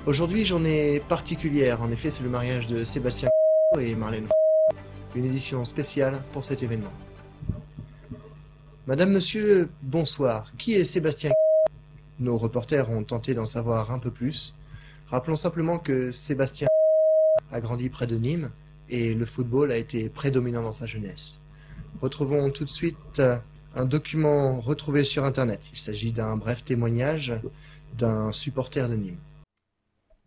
Aujourd'hui, journée particulière. En effet, c'est le mariage de Sébastien et Marlène. Une édition spéciale pour cet événement. Madame, monsieur, bonsoir. Qui est Sébastien? Nos reporters ont tenté d'en savoir un peu plus. Rappelons simplement que Sébastien a grandi près de Nîmes et le football a été prédominant dans sa jeunesse. Retrouvons tout de suite un document retrouvé sur Internet. Il s'agit d'un bref témoignage d'un supporter de Nîmes.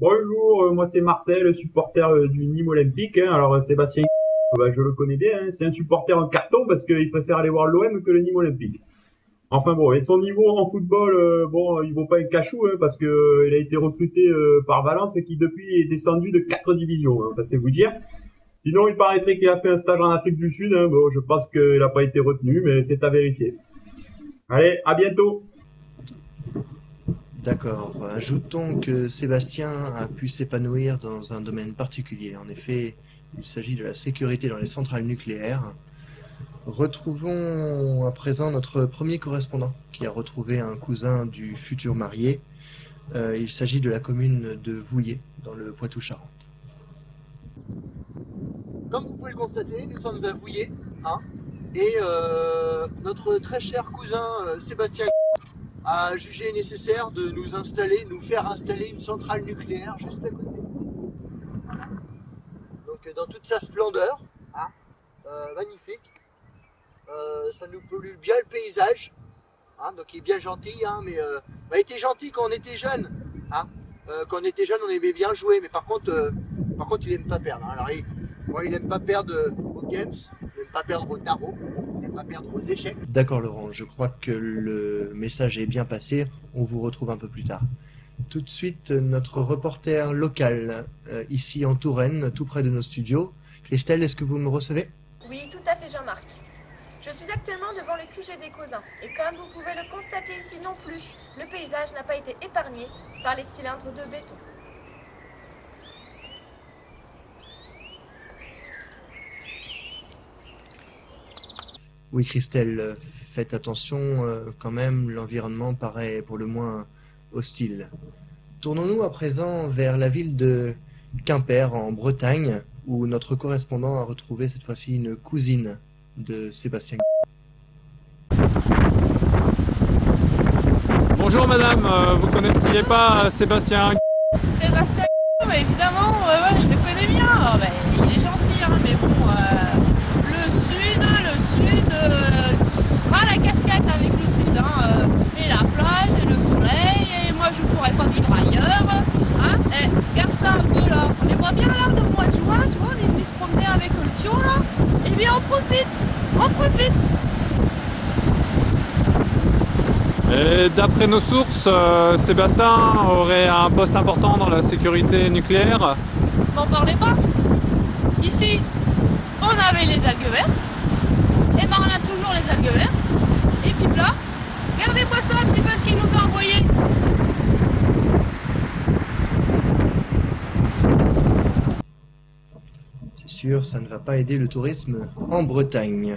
Bonjour, moi c'est Marcel, supporter du Nîmes Olympique. Alors Sébastien, je le connais bien, hein, c'est un supporter en carton parce qu'il préfère aller voir l'OM que le Nîmes Olympique. Enfin bon, et son niveau en football, il vaut pas un cachou hein, parce que il a été recruté par Valence et qui depuis est descendu de 4 divisions, hein, ça c'est vous dire. Sinon, il paraîtrait qu'il a fait un stage en Afrique du Sud. Hein, bon, je pense qu'il n'a pas été retenu, mais c'est à vérifier. Allez, à bientôt. D'accord. Ajoutons que Sébastien a pu s'épanouir dans un domaine particulier. En effet, il s'agit de la sécurité dans les centrales nucléaires. Retrouvons à présent notre premier correspondant qui a retrouvé un cousin du futur marié. Il s'agit de la commune de Vouillers, dans le Poitou-Charentes. Comme vous pouvez le constater, nous sommes à Vouillers, hein, et notre très cher cousin Sébastien a jugé nécessaire de nous faire installer une centrale nucléaire juste à côté. Voilà. Donc dans toute sa splendeur, hein, magnifique. Ça nous pollue bien le paysage, hein, donc il est bien gentil, hein, mais il était gentil quand on était jeune. Hein. Quand on était jeune, on aimait bien jouer, mais par contre il aime pas perdre. Hein. Alors il aime pas perdre aux games, il aime pas perdre au tarot, il aime pas perdre aux échecs. D'accord Laurent, je crois que le message est bien passé. On vous retrouve un peu plus tard. Tout de suite, notre reporter local, ici en Touraine, tout près de nos studios. Christelle, est-ce que vous me recevez? Oui, tout à fait Jean-Marc. Je suis actuellement devant le QG des Causins et comme vous pouvez le constater ici non plus, le paysage n'a pas été épargné par les cylindres de béton. Oui Christelle, faites attention quand même, l'environnement paraît pour le moins hostile. Tournons-nous à présent vers la ville de Quimper en Bretagne où notre correspondant a retrouvé cette fois-ci une cousine de Sébastien. Bonjour madame, vous connaîtriez pas Sébastien? Sébastien, mais évidemment, ouais, je le connais bien. Oh, il est gentil, hein, mais bon, le sud, la casquette avec le sud, hein, et la plage, et le soleil, et moi je pourrais pas vivre ailleurs. Hein, et regarde ça un peu là, on les voit bien là, le mois de juin, tu vois, on est venu se promener avec le tio là, et bien on profite. Et d'après nos sources, Sébastien aurait un poste important dans la sécurité nucléaire. M'en parlez pas. Ici, on avait les algues vertes, et ben on a toujours les algues vertes, et puis là, regardez-moi ça un petit peu ce qu'il nous a envoyé. C'est sûr, ça ne va pas aider le tourisme en Bretagne.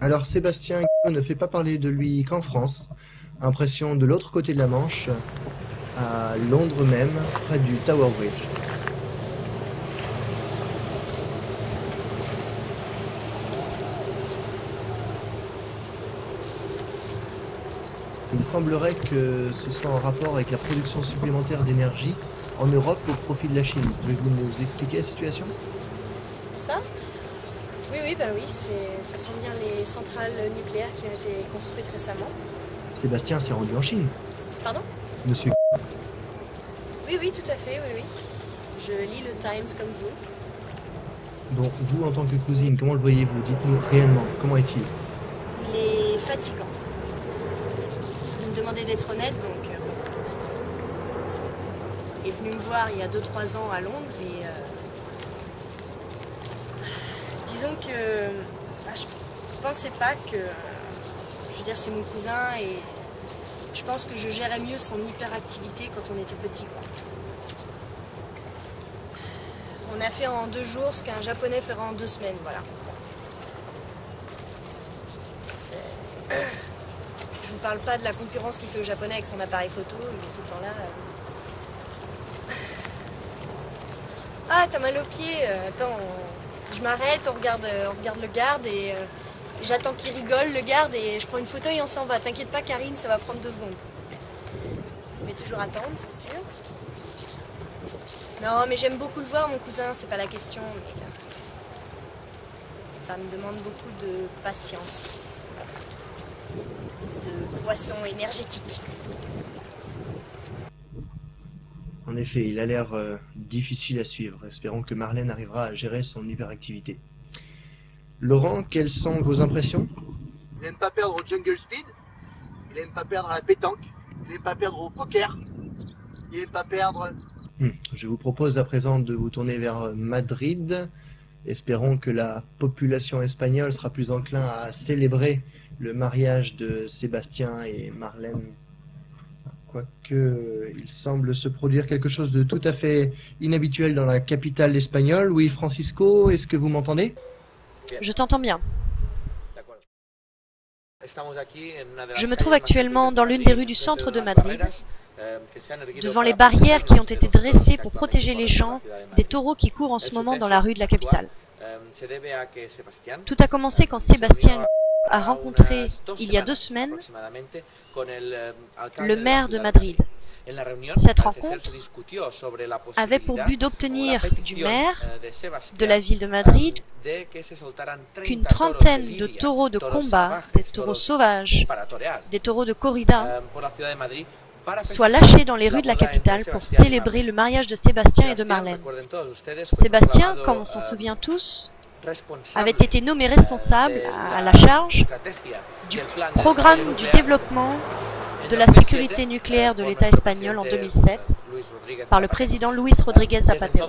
Alors Sébastien ne fait pas parler de lui qu'en France. Impression de l'autre côté de la Manche, à Londres même, près du Tower Bridge. Il semblerait que ce soit en rapport avec la production supplémentaire d'énergie en Europe au profit de la Chine. Pouvez-vous nous expliquer la situation? Ça? Oui, ce sont bien les centrales nucléaires qui ont été construites récemment. Sébastien s'est rendu en Chine. Pardon? Monsieur. Oui, tout à fait, oui. Je lis le Times comme vous. Bon, vous en tant que cousine, comment le voyez-vous? Dites-nous réellement, comment est-il? Il est fatigant. Vous me demandez d'être honnête, donc il est venu me voir il y a 2-3 ans à Londres et disons que je pensais pas que... Je veux dire, c'est mon cousin et je pense que je gérais mieux son hyperactivité quand on était petit, quoi. On a fait en 2 jours ce qu'un japonais ferait en 2 semaines, voilà. Je vous parle pas de la concurrence qu'il fait au japonais avec son appareil photo, il est tout le temps là. Ah, t'as mal au pied, attends, je m'arrête, on regarde le garde et j'attends qu'il rigole, le garde, et je prends une photo et on s'en va. T'inquiète pas, Karine, ça va prendre 2 secondes. On va toujours attendre, c'est sûr. Non, mais j'aime beaucoup le voir, mon cousin, c'est pas la question, mais ça me demande beaucoup de patience, de boisson énergétique. En effet, il a l'air difficile à suivre. Espérons que Marlène arrivera à gérer son hyperactivité. Laurent, quelles sont vos impressions? Il n'aime pas perdre au jungle speed, il n'aime pas perdre à la pétanque, il n'aime pas perdre au poker, il n'aime pas perdre... Je vous propose à présent de vous tourner vers Madrid. Espérons que la population espagnole sera plus enclin à célébrer le mariage de Sébastien et Marlène. Quoique, il semble se produire quelque chose de tout à fait inhabituel dans la capitale espagnole. Oui, Francisco, est-ce que vous m'entendez? Je t'entends bien. Je me trouve actuellement dans l'une des rues du centre de Madrid, devant les barrières qui ont été dressées pour protéger les gens des taureaux qui courent en ce moment dans la rue de la capitale. Tout a commencé quand Sébastien a rencontré, il y a 2 semaines, le maire de Madrid. Cette rencontre avait pour but d'obtenir du maire de la ville de Madrid qu'une trentaine de taureaux de combat, des taureaux sauvages, des taureaux de corrida, soient lâchés dans les rues de la capitale pour célébrer le mariage de Sébastien et de Marlène. Sébastien, comme on s'en souvient tous, avait été nommé responsable à la charge du programme du développement de la sécurité nucléaire de l'État espagnol en 2007 par le président Luis Rodríguez Zapatero.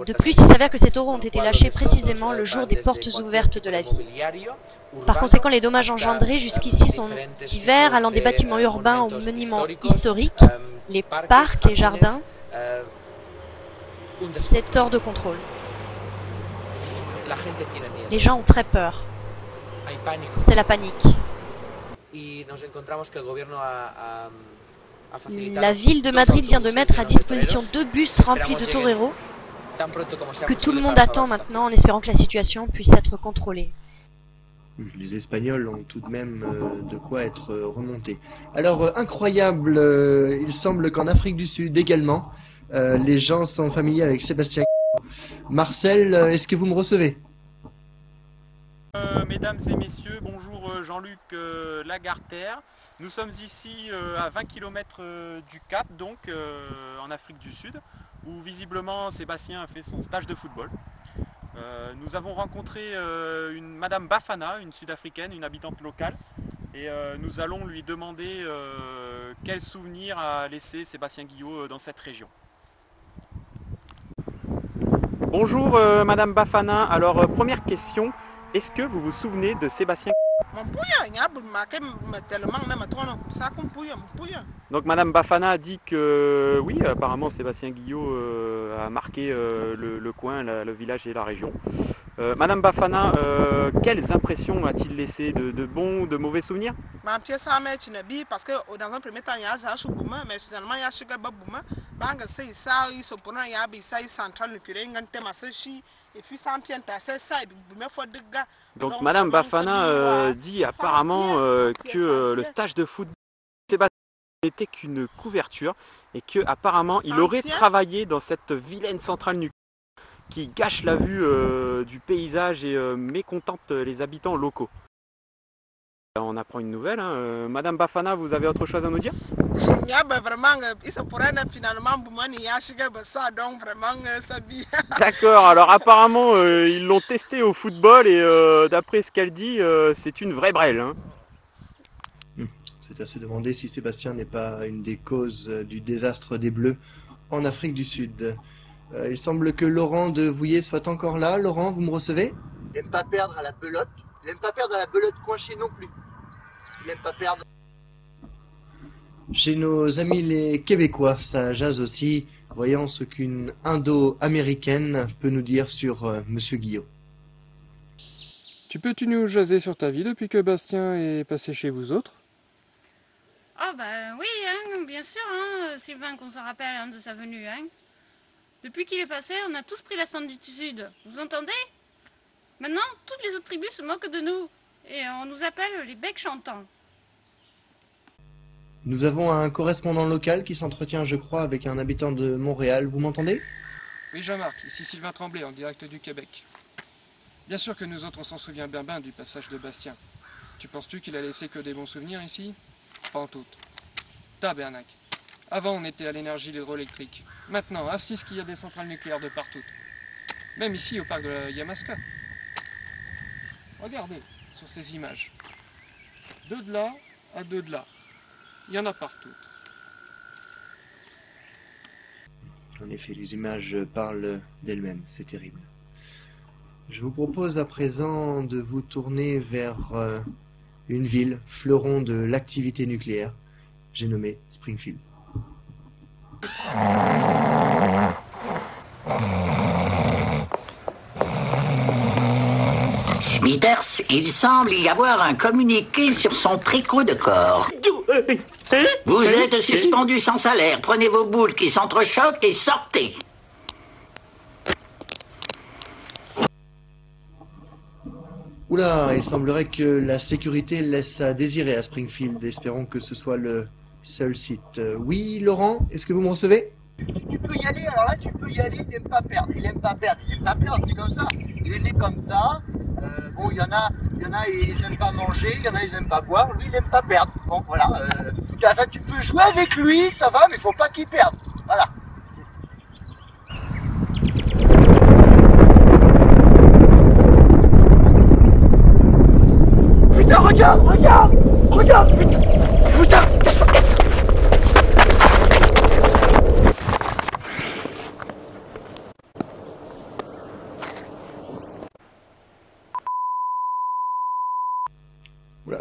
De plus, il s'avère que ces taureaux ont été lâchés précisément le jour des portes ouvertes de la ville. Par conséquent, les dommages engendrés jusqu'ici sont divers, allant des bâtiments urbains aux monuments historiques, les parcs et jardins. C'est hors de contrôle. Les gens ont très peur. C'est la panique. La ville de Madrid vient de mettre à disposition 2 bus remplis de toreros que tout le monde attend maintenant en espérant que la situation puisse être contrôlée. Les Espagnols ont tout de même de quoi être remontés. Alors, incroyable, il semble qu'en Afrique du Sud également, les gens sont familiers avec Sébastien. Marcel, est-ce que vous me recevez? Mesdames et messieurs, bonjour, Jean-Luc Lagartère. Nous sommes ici à 20 km du Cap, donc en Afrique du Sud, où visiblement Sébastien a fait son stage de football. Nous avons rencontré Madame Bafana, une Sud-Africaine, une habitante locale, et nous allons lui demander quel souvenir a laissé Sébastien Guillot dans cette région. Bonjour Madame Bafana, alors première question, est-ce que vous vous souvenez de Sébastien? Donc Madame Bafana a dit que oui, apparemment Sébastien Guillot a marqué le coin, le village et la région. Madame Bafana, quelles impressions a-t-il laissé, de bons ou de mauvais souvenirs? Parce que dans un premier temps, il y a un mais finalement il y a donc Madame Bafana dit apparemment que le stage de football n'était qu'une couverture et que apparemment il aurait travaillé dans cette vilaine centrale nucléaire qui gâche la vue du paysage et mécontente les habitants locaux. On apprend une nouvelle, hein. Madame Bafana, vous avez autre chose à nous dire? D'accord, alors apparemment ils l'ont testé au football et d'après ce qu'elle dit, c'est une vraie brêle. Hein. C'est à se demander si Sébastien n'est pas une des causes du désastre des Bleus en Afrique du Sud. Il semble que Laurent de Vouillé soit encore là. Laurent, vous me recevez? Il n'aime pas perdre à la belote. Il n'aime pas perdre à la belote coinchée non plus. Il n'aime pas perdre. Chez nos amis les Québécois, ça jase aussi. Voyons ce qu'une Indo-américaine peut nous dire sur Monsieur Guillot. Tu peux-tu nous jaser sur ta vie depuis que Bastien est passé chez vous autres? Ah ben oui, hein, bien sûr, hein, Sylvain, qu'on se rappelle hein, de sa venue. Hein. Depuis qu'il est passé, on a tous pris la stand du Sud. Vous entendez? Maintenant, toutes les autres tribus se moquent de nous. Et on nous appelle les becs chantants. Nous avons un correspondant local qui s'entretient, je crois, avec un habitant de Montréal. Vous m'entendez? Oui, Jean-Marc, ici Sylvain Tremblay, en direct du Québec. Bien sûr que nous autres, on s'en souvient bien du passage de Bastien. Tu penses-tu qu'il a laissé que des bons souvenirs ici? Pas en tout. Tabernacle. Avant, on était à l'énergie hydroélectrique. Maintenant, assise qu'il y a des centrales nucléaires de partout. Même ici, au parc de la Yamaska. Regardez, sur ces images. 2 de là à 2 de là. Il y en a partout. En effet, les images parlent d'elles-mêmes, c'est terrible. Je vous propose à présent de vous tourner vers une ville, fleuron de l'activité nucléaire. J'ai nommé Springfield. Smithers, il semble y avoir un communiqué sur son tricot de corps. Vous êtes suspendu sans salaire. Prenez vos boules qui s'entrechoquent et sortez. Oula, il semblerait que la sécurité laisse à désirer à Springfield. Espérons que ce soit le seul site. Oui, Laurent, est-ce que vous me recevez? Tu peux y aller, alors là tu peux y aller, il n'aime pas perdre, il n'aime pas perdre, il n'aime pas perdre, c'est comme ça. Il est né comme ça. Bon, il y en a, ils n'aiment pas manger, il y en a, ils n'aiment pas boire, lui, il n'aime pas perdre. Bon, voilà. Enfin, tu peux jouer avec lui, ça va, mais il faut pas qu'il perde. Voilà. Putain, regarde, putain,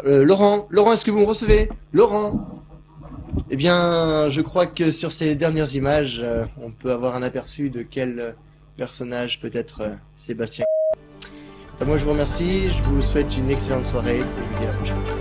Laurent, est-ce que vous me recevez? Laurent? Eh bien, je crois que sur ces dernières images, on peut avoir un aperçu de quel personnage peut être Sébastien. Moi, je vous remercie, je vous souhaite une excellente soirée et je vous dis à la prochaine.